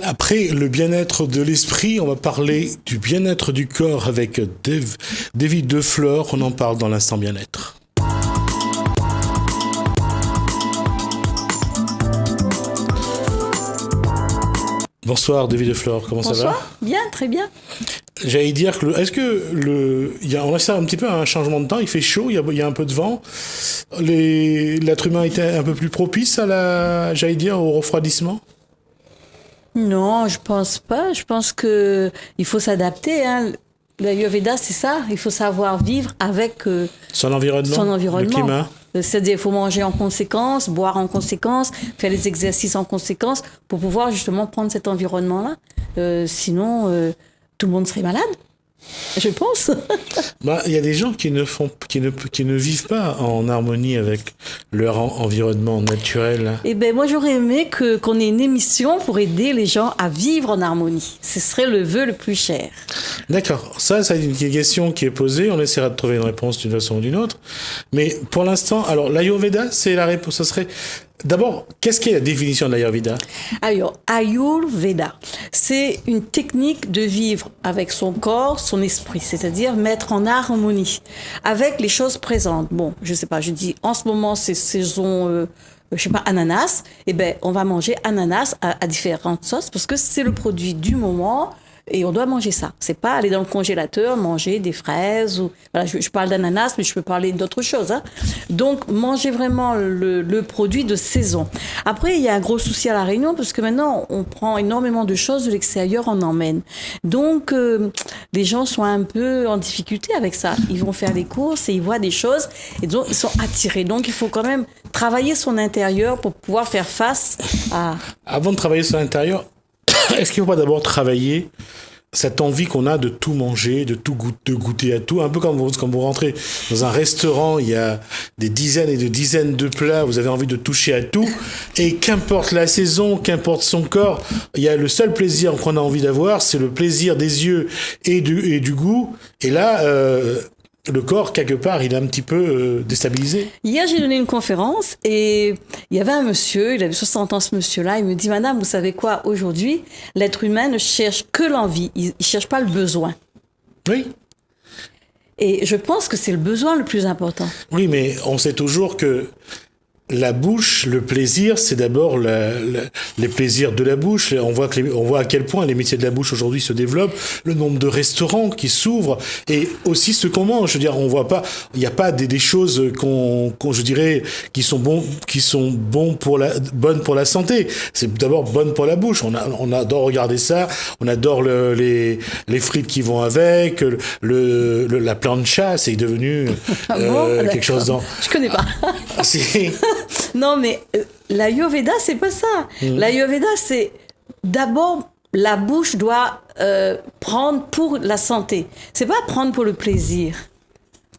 Après le bien-être de l'esprit, on va parler du bien-être du corps avec David Defleur. On en parle dans l'instant bien-être. Bonsoir David Defleur, comment ça va? Bonsoir, bien, très bien. J'allais dire que on a un petit peu un changement de temps, il fait chaud, il y a un peu de vent. L'être humain était un peu plus propice au refroidissement? Non, je pense pas. Je pense que il faut s'adapter, hein. L'Ayurveda, c'est ça. Il faut savoir vivre avec Son environnement, le climat. C'est-à-dire, il faut manger en conséquence, boire en conséquence, faire les exercices en conséquence pour pouvoir justement prendre cet environnement-là. Sinon, tout le monde serait malade. Je pense. Il y a des gens qui ne vivent pas en harmonie avec leur environnement naturel. Eh ben, moi, j'aurais aimé qu'on ait une émission pour aider les gens à vivre en harmonie. Ce serait le vœu le plus cher. D'accord. Ça, c'est une question qui est posée. On essaiera de trouver une réponse d'une façon ou d'une autre. Mais pour l'instant, alors, l'Ayurveda, c'est la réponse. Ce serait, d'abord, qu'est-ce qu'est la définition de l'Ayurveda? Alors, Ayurveda, c'est une technique de vivre avec son corps, son esprit, c'est-à-dire mettre en harmonie avec les choses présentes. Bon, je sais pas, je dis en ce moment c'est saison, je sais pas, ananas. Eh ben, on va manger ananas à différentes sauces parce que c'est le produit du moment. Et on doit manger ça. C'est pas aller dans le congélateur, manger des fraises. Voilà, je parle d'ananas, mais je peux parler d'autres choses. Hein. Donc, manger vraiment le produit de saison. Après, il y a un gros souci à La Réunion, parce que maintenant, on prend énormément de choses de l'extérieur, on emmène. Donc, les gens sont un peu en difficulté avec ça. Ils vont faire les courses et ils voient des choses, et donc, ils sont attirés. Donc, il faut quand même travailler son intérieur pour pouvoir faire face à... Avant de travailler son intérieur, est-ce qu'il ne faut pas d'abord travailler cette envie qu'on a de tout manger, de goûter à tout, un peu comme vous rentrez dans un restaurant, il y a des dizaines et des dizaines de plats, vous avez envie de toucher à tout, et qu'importe la saison, qu'importe son corps, il y a le seul plaisir qu'on a envie d'avoir, c'est le plaisir des yeux et du goût, et là... le corps, quelque part, il est un petit peu déstabilisé. Hier, j'ai donné une conférence et il y avait un monsieur, il avait 60 ans ce monsieur-là, il me dit « Madame, vous savez quoi, aujourd'hui, l'être humain ne cherche que l'envie, il ne cherche pas le besoin. » Oui. Et je pense que c'est le besoin le plus important. Oui, mais on sait toujours que la bouche, le plaisir, c'est d'abord les plaisirs de la bouche. On voit à quel point les métiers de la bouche aujourd'hui se développent, le nombre de restaurants qui s'ouvrent et aussi ce qu'on mange. Je veux dire, on voit pas, il n'y a pas des choses je dirais, qui sont bonnes pour la santé. C'est d'abord bonne pour la bouche. On adore regarder ça. On adore les frites qui vont avec. La plancha, c'est devenu quelque chose dans. Je connais pas. Non, mais l'Ayurveda, c'est pas ça. L'Ayurveda, c'est d'abord, la bouche doit prendre pour la santé. C'est pas prendre pour le plaisir.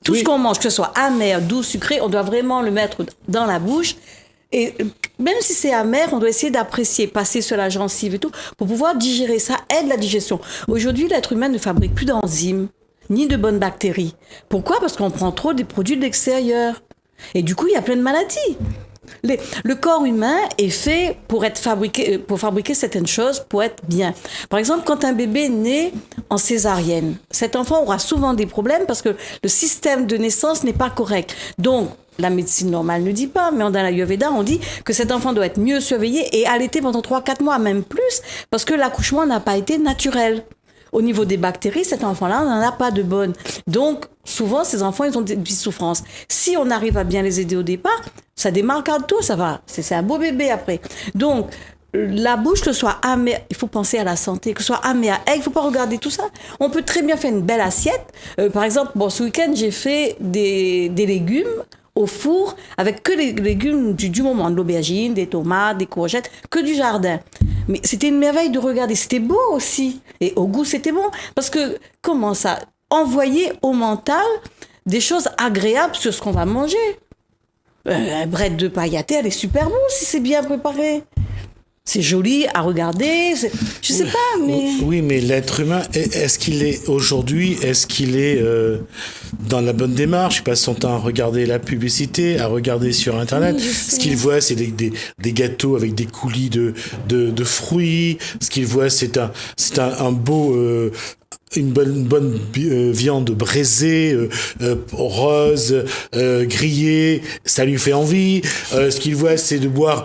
Tout ce qu'on mange, que ce soit amer, doux, sucré, on doit vraiment le mettre dans la bouche. Et même si c'est amer, on doit essayer d'apprécier, passer sur la gencive et tout, pour pouvoir digérer ça, aide la digestion. Aujourd'hui, l'être humain ne fabrique plus d'enzymes, ni de bonnes bactéries. Pourquoi? Parce qu'on prend trop des produits de l'extérieur. Et du coup, il y a plein de maladies. Le corps humain est fait pour fabriquer certaines choses, pour être bien. Par exemple, quand un bébé naît en césarienne, cet enfant aura souvent des problèmes parce que le système de naissance n'est pas correct. Donc, la médecine normale ne dit pas, mais dans l'Ayurveda, on dit que cet enfant doit être mieux surveillé et allaité pendant 3-4 mois, même plus, parce que l'accouchement n'a pas été naturel. Au niveau des bactéries, cet enfant-là n'en a pas de bonnes. Donc, souvent, ces enfants, ils ont des petites souffrances. Si on arrive à bien les aider au départ, ça démarque à tout, ça va. C'est un beau bébé après. Donc, la bouche, que ce soit amère, il faut penser à la santé, que ce soit amère, il ne faut pas regarder tout ça. On peut très bien faire une belle assiette. Par exemple, ce week-end, j'ai fait des légumes au four avec que les légumes du moment, de l'aubergine, des tomates, des courgettes, que du jardin. Mais c'était une merveille de regarder, c'était beau aussi. Et au goût, c'était bon. Parce que, comment ça? Envoyer au mental des choses agréables sur ce qu'on va manger. Un bread de pailleté, elle est super bon si c'est bien préparé. C'est joli à regarder. Je sais pas, mais... Oui, mais l'être humain, est-ce qu'il est aujourd'hui, est-ce qu'il est dans la bonne démarche? Il passe son temps à regarder la publicité, à regarder sur Internet. Oui, ce qu'il voit, c'est des gâteaux avec des coulis de fruits. Ce qu'il voit, c'est un beau... une bonne viande braisée, rose, grillée, ça lui fait envie. Ce qu'il voit, c'est de boire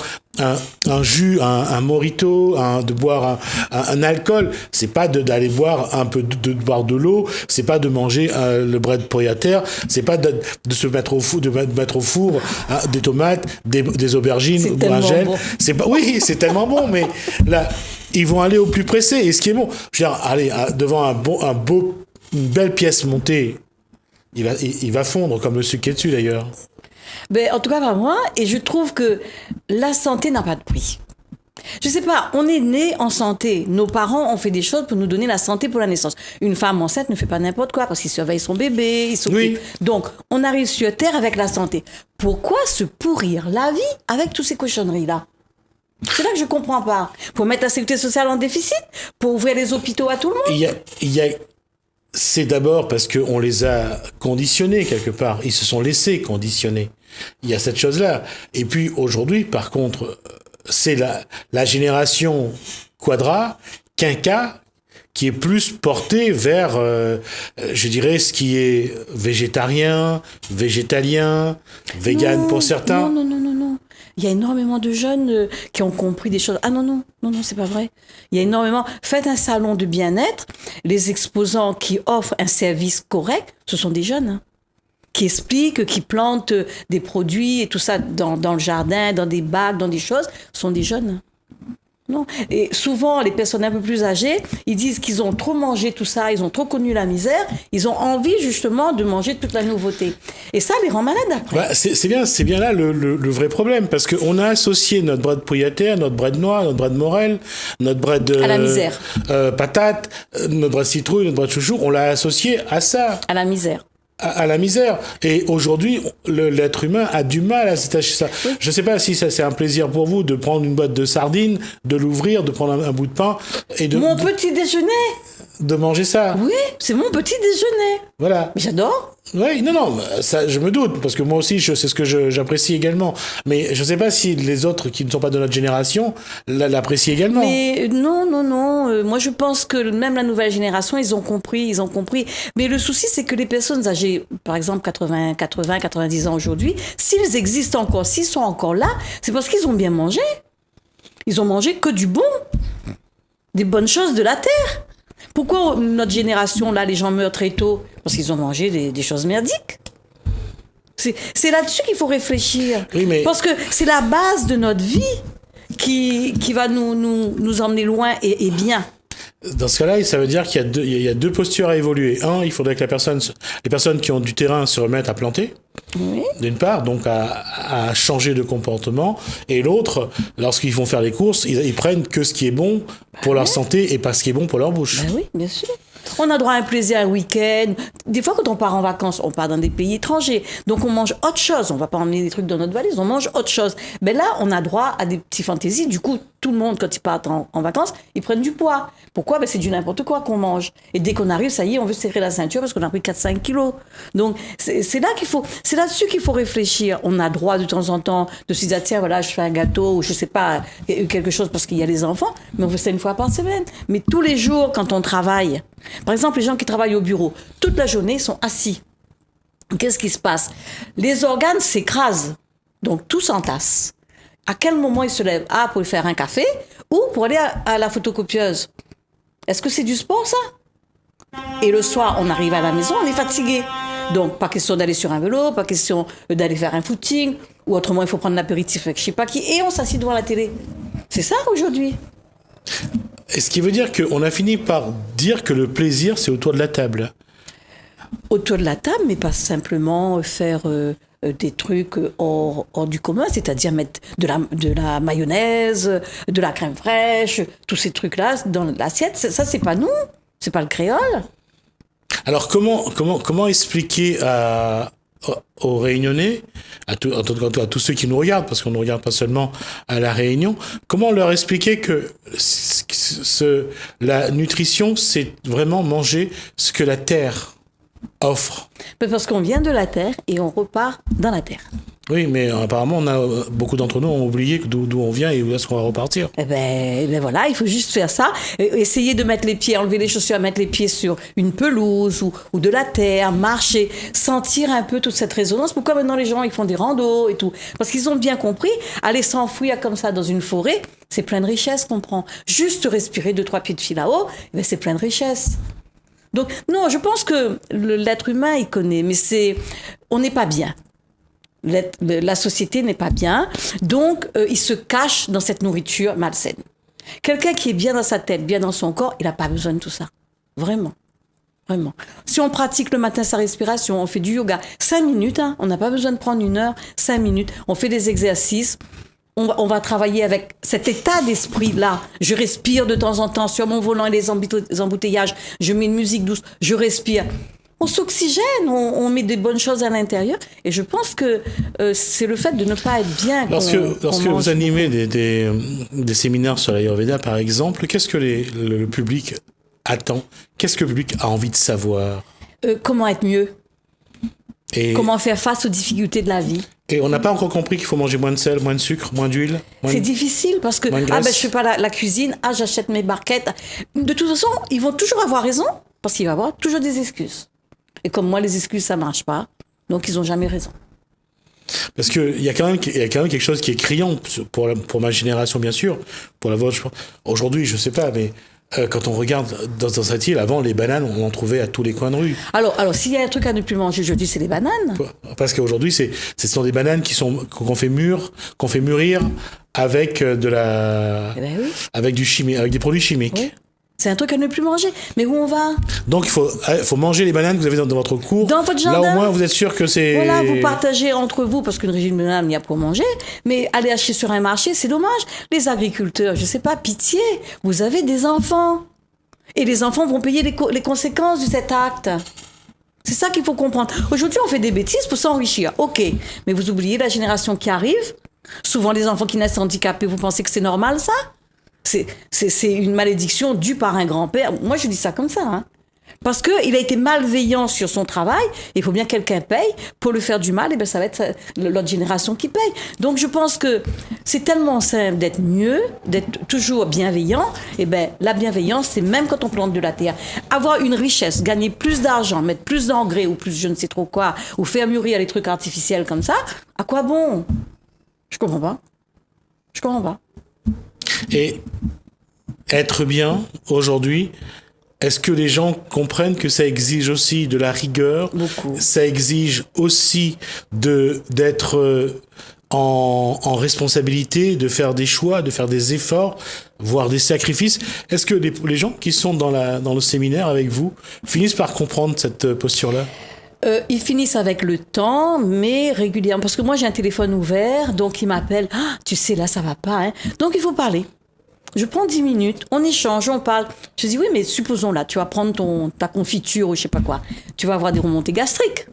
un jus, un mojito, de boire un alcool. C'est pas d'aller boire un peu de boire de l'eau. C'est pas de manger le bread poyater. C'est pas de se mettre au four, des tomates, des aubergines ou un gel. Bon. C'est pas, oui, c'est tellement bon, mais là. Ils vont aller au plus pressé. Et ce qui est bon, je veux dire, allez, devant une belle pièce montée, il va fondre comme le sucre qui est dessus d'ailleurs. Ben, en tout cas, pas moi. Et je trouve que la santé n'a pas de prix. Je sais pas, on est né en santé. Nos parents ont fait des choses pour nous donner la santé pour la naissance. Une femme enceinte ne fait pas n'importe quoi parce qu'il surveille son bébé, il s'occupe. Oui. Donc, on arrive sur Terre avec la santé. Pourquoi se pourrir la vie avec toutes ces cochonneries-là? C'est là que je comprends pas. Pour mettre la sécurité sociale en déficit? Pour ouvrir les hôpitaux à tout le monde? C'est d'abord parce qu'on les a conditionnés quelque part. Ils se sont laissés conditionner. Il y a cette chose-là. Et puis aujourd'hui, par contre, c'est la génération quinca, qui est plus portée vers, je dirais, ce qui est végétarien, végétalien, vegan pour certains. Non. Il y a énormément de jeunes qui ont compris des choses. Ah non, c'est pas vrai. Il y a énormément... Faites un salon de bien-être. Les exposants qui offrent un service correct, ce sont des jeunes, hein, qui expliquent, qui plantent des produits et tout ça dans le jardin, dans des bacs, dans des choses. Ce sont des jeunes. Non. Et souvent, les personnes un peu plus âgées, ils disent qu'ils ont trop mangé tout ça, ils ont trop connu la misère, ils ont envie justement de manger toute la nouveauté. Et ça les rend malades après. Bah, c'est bien là le vrai problème, parce qu'on a associé notre bread poyater, notre bread noir, notre bread morel, notre bread à la misère. Patate, notre bread citrouille, notre bread chouchou, on l'a associé à ça. À la misère. À la misère. Et aujourd'hui, l'être humain a du mal à s'attacher ça. Oui. Je ne sais pas si ça c'est un plaisir pour vous de prendre une boîte de sardines, de l'ouvrir, de prendre un bout de pain et Mon petit déjeuner. De manger ça. Oui, c'est mon petit déjeuner. Voilà. Mais j'adore. Oui, non, ça, je me doute, parce que moi aussi, c'est ce que j'apprécie également. Mais je ne sais pas si les autres qui ne sont pas de notre génération l'apprécient également. Mais non. Moi, je pense que même la nouvelle génération, ils ont compris. Mais le souci, c'est que les personnes âgées, par exemple 80, 90 ans aujourd'hui, s'ils existent encore, s'ils sont encore là, c'est parce qu'ils ont bien mangé. Ils ont mangé que du bon, des bonnes choses de la terre. Pourquoi notre génération, là, les gens meurent très tôt? Parce qu'ils ont mangé des choses merdiques. C'est là-dessus qu'il faut réfléchir. Oui, mais... Parce que c'est la base de notre vie qui va nous emmener loin et bien. Dans ce cas-là, ça veut dire qu'il y a deux postures à évoluer. Un, il faudrait que les personnes qui ont du terrain se remettent à planter. Oui. D'une part, donc à changer de comportement. Et l'autre, lorsqu'ils vont faire les courses, ils prennent que ce qui est bon pour leur santé et pas ce qui est bon pour leur bouche. Oui, bien sûr. On a droit à un plaisir un week-end. Des fois, quand on part en vacances, on part dans des pays étrangers. Donc, on mange autre chose. On va pas emmener des trucs dans notre valise. On mange autre chose. Mais là, on a droit à des petites fantaisies. Du coup, tout le monde, quand ils partent en vacances, ils prennent du poids. Pourquoi? C'est du n'importe quoi qu'on mange. Et dès qu'on arrive, ça y est, on veut serrer la ceinture parce qu'on a pris 4-5 kilos. Donc, c'est là-dessus qu'il faut réfléchir. On a droit de temps en temps de se dire, tiens, voilà, je fais un gâteau ou je sais pas, quelque chose parce qu'il y a les enfants. Mais on fait ça une fois par semaine. Mais tous les jours, quand on travaille, par exemple, les gens qui travaillent au bureau, toute la journée, ils sont assis. Qu'est-ce qui se passe? Les organes s'écrasent. Donc, tout s'entasse. À quel moment ils se lèvent? Ah, pour faire un café ou pour aller à la photocopieuse. Est-ce que c'est du sport, ça? Et le soir, on arrive à la maison, on est fatigué. Donc, pas question d'aller sur un vélo, pas question d'aller faire un footing, ou autrement, il faut prendre l'apéritif avec je sais pas qui, et on s'assied devant la télé. C'est ça, aujourd'hui. Et ce qui veut dire qu'on a fini par dire que le plaisir, c'est autour de la table. Autour de la table, mais pas simplement faire des trucs hors du commun, c'est-à-dire mettre de la mayonnaise, de la crème fraîche, tous ces trucs-là dans l'assiette. Ça, c'est pas nous, c'est pas le créole. Alors, comment expliquer aux Réunionnais, à tous ceux qui nous regardent, parce qu'on ne regarde pas seulement à La Réunion, comment leur expliquer que la nutrition, c'est vraiment manger ce que la terre offre? Parce qu'on vient de la terre et on repart dans la terre. Oui, mais apparemment, beaucoup d'entre nous ont oublié d'où on vient et où est-ce qu'on va repartir. Eh ben voilà, il faut juste faire ça. Essayer de mettre les pieds, enlever les chaussures, mettre les pieds sur une pelouse ou de la terre, marcher, sentir un peu toute cette résonance. Pourquoi maintenant les gens ils font des randos et tout? Parce qu'ils ont bien compris, aller s'enfouir comme ça dans une forêt, c'est plein de richesses qu'on prend. Juste respirer 2-3 pieds de fil là-haut, eh ben c'est plein de richesses. Donc non, je pense que l'être humain il connaît, mais on n'est pas bien. La société n'est pas bien, donc il se cache dans cette nourriture malsaine. Quelqu'un qui est bien dans sa tête, bien dans son corps, il n'a pas besoin de tout ça. Vraiment. Vraiment. Si on pratique le matin sa respiration, on fait du yoga, 5 minutes, hein, on n'a pas besoin de prendre 1 heure, 5 minutes, on fait des exercices, on va travailler avec cet état d'esprit-là. Je respire de temps en temps sur mon volant et les embouteillages, je mets une musique douce, je respire. On s'oxygène, on met des bonnes choses à l'intérieur. Et je pense que c'est le fait de ne pas être bien. Lorsque vous animez des séminaires sur l'Ayurveda, par exemple, qu'est-ce que le public attend? Qu'est-ce que le public a envie de savoir? Comment être mieux? Comment faire face aux difficultés de la vie? Et on n'a pas encore compris qu'il faut manger moins de sel, moins de sucre, moins d'huile. C'est difficile parce que je fais pas la cuisine, j'achète mes barquettes. De toute façon, ils vont toujours avoir raison parce qu'il va y avoir toujours des excuses. Et comme moi, les excuses, ça marche pas. Donc, ils n'ont jamais raison. Parce qu'il y a quand même quelque chose qui est criant pour ma génération, bien sûr. Pour la vôtre, je pense. Aujourd'hui, je sais pas, mais quand on regarde dans cette île, avant, les bananes, on en trouvait à tous les coins de rue. Alors s'il y a un truc à ne plus manger, je dis, c'est les bananes. Parce qu'aujourd'hui, ce sont des bananes qu'on fait mûrir avec avec des produits chimiques. Oui. C'est un truc à ne plus manger. Mais où on va? Donc, il faut manger les bananes que vous avez dans votre cour. Dans votre jardin. Là, au moins, vous êtes sûr que c'est... Voilà, vous partagez entre vous, parce qu'une régime de bananes, il y a pour manger. Mais aller acheter sur un marché, c'est dommage. Les agriculteurs, je sais pas, pitié. Vous avez des enfants. Et les enfants vont payer les conséquences de cet acte. C'est ça qu'il faut comprendre. Aujourd'hui, on fait des bêtises pour s'enrichir. OK. Mais vous oubliez la génération qui arrive. Souvent, les enfants qui naissent handicapés, vous pensez que c'est normal, ça? C'est une malédiction due par un grand-père. Moi, je dis ça comme ça. Hein. Parce qu'il a été malveillant sur son travail. Il faut bien que quelqu'un paye. Pour lui faire du mal, et ça va être l'autre génération qui paye. Donc, je pense que c'est tellement simple d'être mieux, d'être toujours bienveillant. La bienveillance, c'est même quand on plante de la terre. Avoir une richesse, gagner plus d'argent, mettre plus d'engrais ou plus je ne sais trop quoi, ou faire mûrir les trucs artificiels comme ça, à quoi bon? Je comprends pas. Et être bien aujourd'hui, est-ce que les gens comprennent que ça exige aussi de la rigueur? Beaucoup. Ça exige aussi d'être en responsabilité, de faire des choix, de faire des efforts, voire des sacrifices. Est-ce que les gens qui sont dans le séminaire avec vous finissent par comprendre cette posture-là? Ils finissent avec le temps, mais régulièrement. Parce que moi, j'ai un téléphone ouvert, donc ils m'appellent. Ah, tu sais, là, ça va pas. Hein. Donc, il faut parler. Je prends 10 minutes, on échange, on parle. Je dis, oui, mais supposons là, tu vas prendre ta confiture ou je sais pas quoi. Tu vas avoir des remontées gastriques.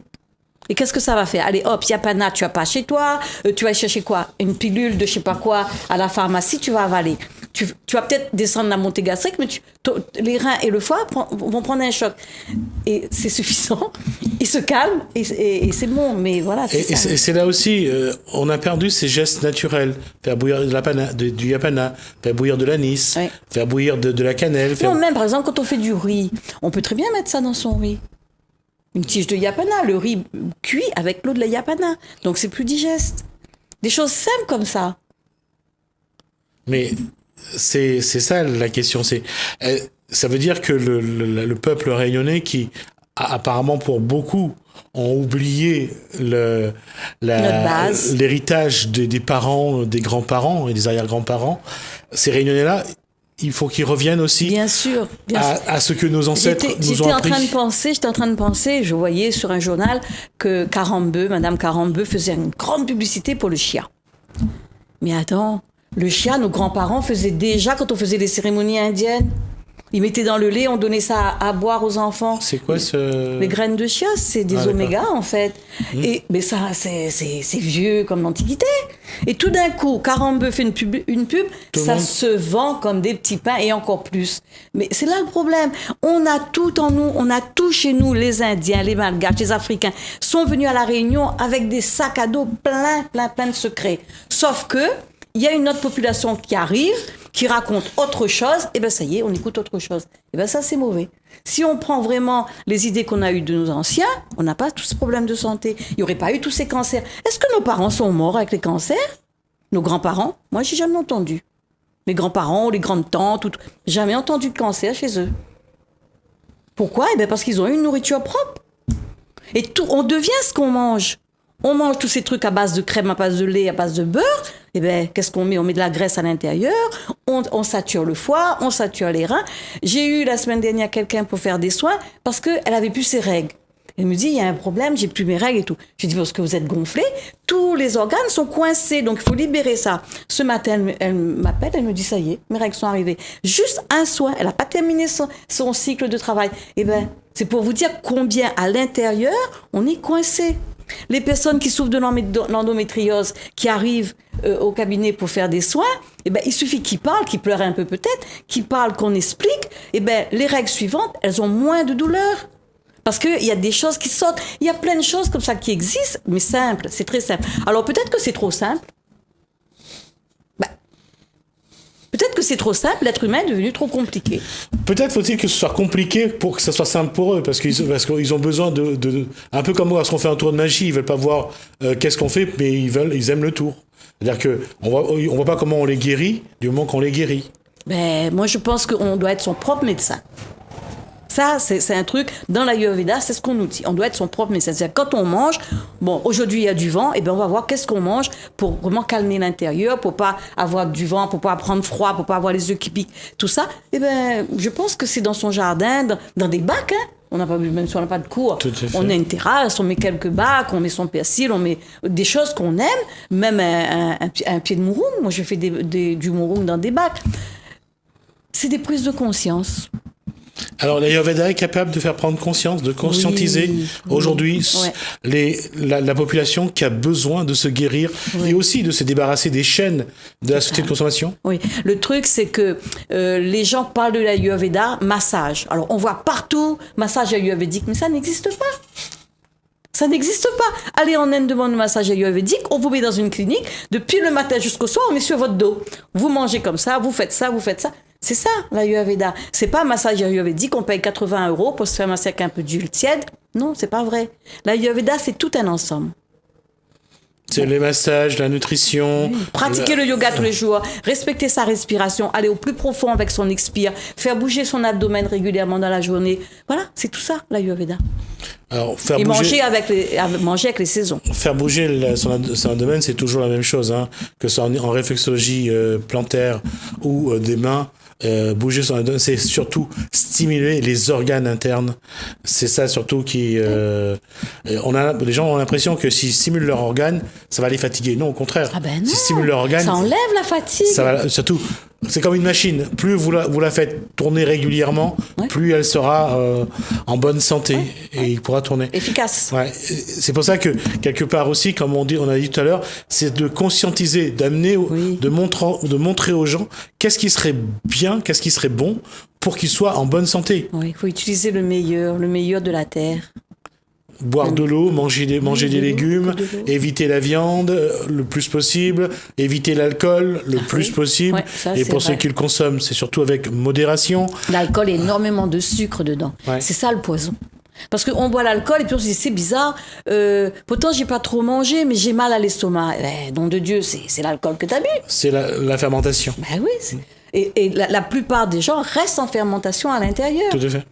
Et qu'est-ce que ça va faire? Allez, hop, Yapana, tu vas pas chez toi. Tu vas chercher quoi? Une pilule de je sais pas quoi à la pharmacie, tu vas avaler. Tu vas peut-être descendre la montée gastrique, mais les reins et le foie vont prendre un choc. Et c'est suffisant. Ils se calment et c'est bon. Mais voilà, c'est ça. Et c'est là aussi, on a perdu ces gestes naturels. Faire bouillir du yapana, faire bouillir de l'anis, oui. Faire bouillir de la cannelle. Non, même par exemple, quand on fait du riz, on peut très bien mettre ça dans son riz. Une tige de yapana, le riz cuit avec l'eau de la yapana. Donc c'est plus digeste. Des choses simples comme ça. Mais c'est ça la question. Ça veut dire que le peuple réunionnais qui, apparemment pour beaucoup, ont oublié l'héritage des parents, des grands-parents et des arrière-grands-parents, ces réunionnais-là, il faut qu'ils reviennent aussi bien sûr. À ce que nos ancêtres nous ont appris. J'étais en train de penser, je voyais sur un journal que Madame Carambeu faisait une grande publicité pour le chia. Mais attends, le chia, nos grands-parents faisaient déjà quand on faisait les cérémonies indiennes. Ils mettaient dans le lait, on donnait ça à boire aux enfants. C'est quoi ce... Les graines de chia, c'est des omégas en fait. Mais ça, c'est vieux comme l'Antiquité. Et tout d'un coup, Carambeu fait une pub, ça se vend comme des petits pains et encore plus. Mais c'est là le problème. On a tout en nous, on a tout chez nous. Les Indiens, les Malgaches, les Africains sont venus à La Réunion avec des sacs à dos plein de secrets. Sauf que il y a une autre population qui arrive, qui raconte autre chose, et bien ça y est, on écoute autre chose. Et bien ça, c'est mauvais. Si on prend vraiment les idées qu'on a eues de nos anciens, on n'a pas tous ces problèmes de santé. Il n'y aurait pas eu tous ces cancers. Est-ce que nos parents sont morts avec les cancers? Nos grands-parents? Moi, j'ai jamais entendu. Les grands-parents, les grandes-tantes, jamais entendu de cancer chez eux. Pourquoi? Eh bien parce qu'ils ont eu une nourriture propre. Et tout, on devient ce qu'on mange. On mange tous ces trucs à base de crème, à base de lait, à base de beurre. Eh bien, qu'est-ce qu'on met? On met de la graisse à l'intérieur, on sature le foie, on sature les reins. J'ai eu la semaine dernière quelqu'un pour faire des soins parce qu'elle avait plus ses règles. Elle me dit, il y a un problème, j'ai plus mes règles et tout. J'ai dit, parce que vous êtes gonflé, tous les organes sont coincés, donc il faut libérer ça. Ce matin, elle m'appelle, elle me dit, ça y est, mes règles sont arrivées. Juste un soin, elle n'a pas terminé son cycle de travail. Eh bien, c'est pour vous dire combien à l'intérieur, on est coincé. Les personnes qui souffrent de l'endométriose, qui arrivent au cabinet pour faire des soins, eh ben, il suffit qu'ils parlent, qu'ils pleurent un peu peut-être, qu'ils parlent, qu'on explique, eh ben, les règles suivantes, elles ont moins de douleur. Parce qu'il y a des choses qui sortent. Il y a plein de choses comme ça qui existent, mais simples, c'est très simple. Alors peut-être que c'est trop simple. Peut-être que c'est trop simple, l'être humain est devenu trop compliqué. Peut-être faut-il que ce soit compliqué pour que ça soit simple pour eux, parce qu'ils ont besoin de un peu comme moi, lorsqu'on fait un tour de magie, ils veulent pas voir qu'est-ce qu'on fait, mais ils aiment le tour. C'est-à-dire que on voit pas comment on les guérit du moment qu'on les guérit. Ben, moi je pense qu'on doit être son propre médecin. Ça, c'est un truc, dans l'Ayurveda, c'est ce qu'on nous dit. On doit être son propre médecin. C'est-à-dire, quand on mange, bon, aujourd'hui, il y a du vent, et bien, on va voir qu'est-ce qu'on mange pour vraiment calmer l'intérieur, pour pas avoir du vent, pour pas prendre froid, pour pas avoir les yeux qui piquent, tout ça. Et ben, je pense que c'est dans son jardin, dans des bacs, hein. On n'a pas, même si on n'a pas de cours, on a une terrasse, on met quelques bacs, on met son persil, on met des choses qu'on aime, même un pied de mouroum. Moi, je fais du mouroum dans des bacs. C'est des prises de conscience. Alors l'Ayurveda est capable de faire prendre conscience, de conscientiser aujourd'hui la population qui a besoin de se guérir et aussi de se débarrasser des chaînes de la société de consommation. Oui, le truc c'est que les gens parlent de l'Ayurveda, massage. Alors on voit partout massage ayurvédique, mais ça n'existe pas. Ça n'existe pas. Allez en Inde, demande le massage ayurvédique, on vous met dans une clinique, depuis le matin jusqu'au soir, on met sur votre dos. Vous mangez comme ça, vous faites ça, vous faites ça. C'est ça, l'Ayurveda. C'est pas un massage ayurvédique, on paye 80 € pour se faire masser avec un peu d'huile tiède. Non, c'est pas vrai. L'Ayurveda, c'est tout un ensemble. C'est les massages, la nutrition. Oui. Pratiquer le yoga tous les jours, respecter sa respiration, aller au plus profond avec son expire, faire bouger son abdomen régulièrement dans la journée. Voilà, c'est tout ça, l'Ayurveda. Alors, manger avec les saisons. Faire bouger son abdomen, c'est toujours la même chose, hein, que ce soit en réflexologie plantaire ou des mains. Bouger son abdomen, c'est surtout stimuler les organes internes. C'est ça surtout qui. Les gens ont l'impression que s'ils stimulent leurs organes, ça va les fatiguer. Non, au contraire. Ah ben non. S'ils stimulent leurs organes, ça enlève la fatigue. Ça va, surtout. C'est comme une machine. Plus vous la faites tourner régulièrement, plus elle sera en bonne santé et il pourra tourner. Efficace. Ouais. C'est pour ça que quelque part aussi, comme on a dit tout à l'heure, c'est de conscientiser, d'amener, de montrer aux gens qu'est-ce qui serait bien, qu'est-ce qui serait bon pour qu'ils soient en bonne santé. Oui, il faut utiliser le meilleur de la terre. Boire de l'eau, manger des légumes, éviter la viande le plus possible, éviter l'alcool le plus possible. Et pour ceux qui le consomment, c'est surtout avec modération. L'alcool, énormément de sucre dedans. Ouais. C'est ça le poison. Parce qu'on boit l'alcool et puis on se dit c'est bizarre, pourtant j'ai pas trop mangé mais j'ai mal à l'estomac. Nom de Dieu, c'est l'alcool que t'as bu. C'est la fermentation. Ben oui. Et la plupart des gens restent en fermentation à l'intérieur. Tout à fait.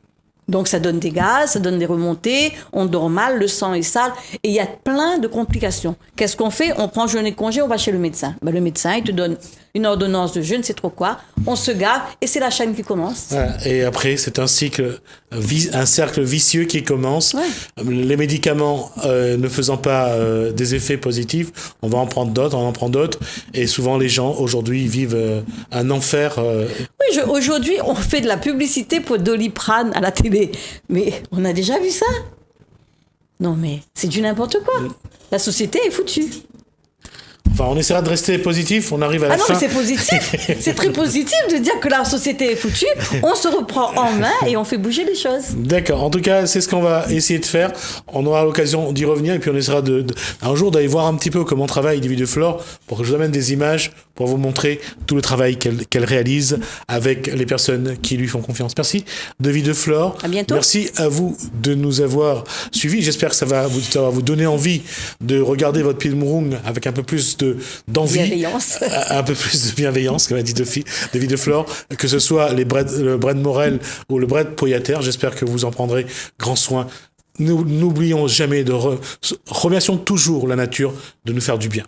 Donc ça donne des gaz, ça donne des remontées, on dort mal, le sang est sale, et il y a plein de complications. Qu'est-ce qu'on fait? On prend journée de congé, on va chez le médecin. Ben, le médecin, il te donne une ordonnance de je ne sais trop quoi, on se gave, et c'est la chaîne qui commence. Ouais, et après, c'est un cercle vicieux qui commence. Ouais. Les médicaments ne faisant pas des effets positifs, on va en prendre d'autres, et souvent les gens, aujourd'hui, vivent un enfer. Oui, aujourd'hui, on fait de la publicité pour Doliprane à la télé. Mais on a déjà vu ça. Non, mais c'est du n'importe quoi. La société est foutue. Enfin, on essaiera de rester positif, on arrive à la fin. Ah non, mais c'est positif. C'est très positif de dire que la société est foutue. On se reprend en main et on fait bouger les choses. D'accord. En tout cas, c'est ce qu'on va essayer de faire. On aura l'occasion d'y revenir et puis on essaiera un jour d'aller voir un petit peu comment travaille David de Flore pour que je vous amène des images pour vous montrer tout le travail qu'elle réalise avec les personnes qui lui font confiance. Merci, David de Flore. À bientôt. Merci à vous de nous avoir suivis. J'espère que ça va vous donner envie de regarder votre Pile Mourung avec un peu plus d'envie, bienveillance. Un peu plus de bienveillance, comme a dit David de Flore, que ce soit le Bread Morel ou le Bread Poyater. J'espère que vous en prendrez grand soin. N'oublions jamais remercions toujours la nature de nous faire du bien.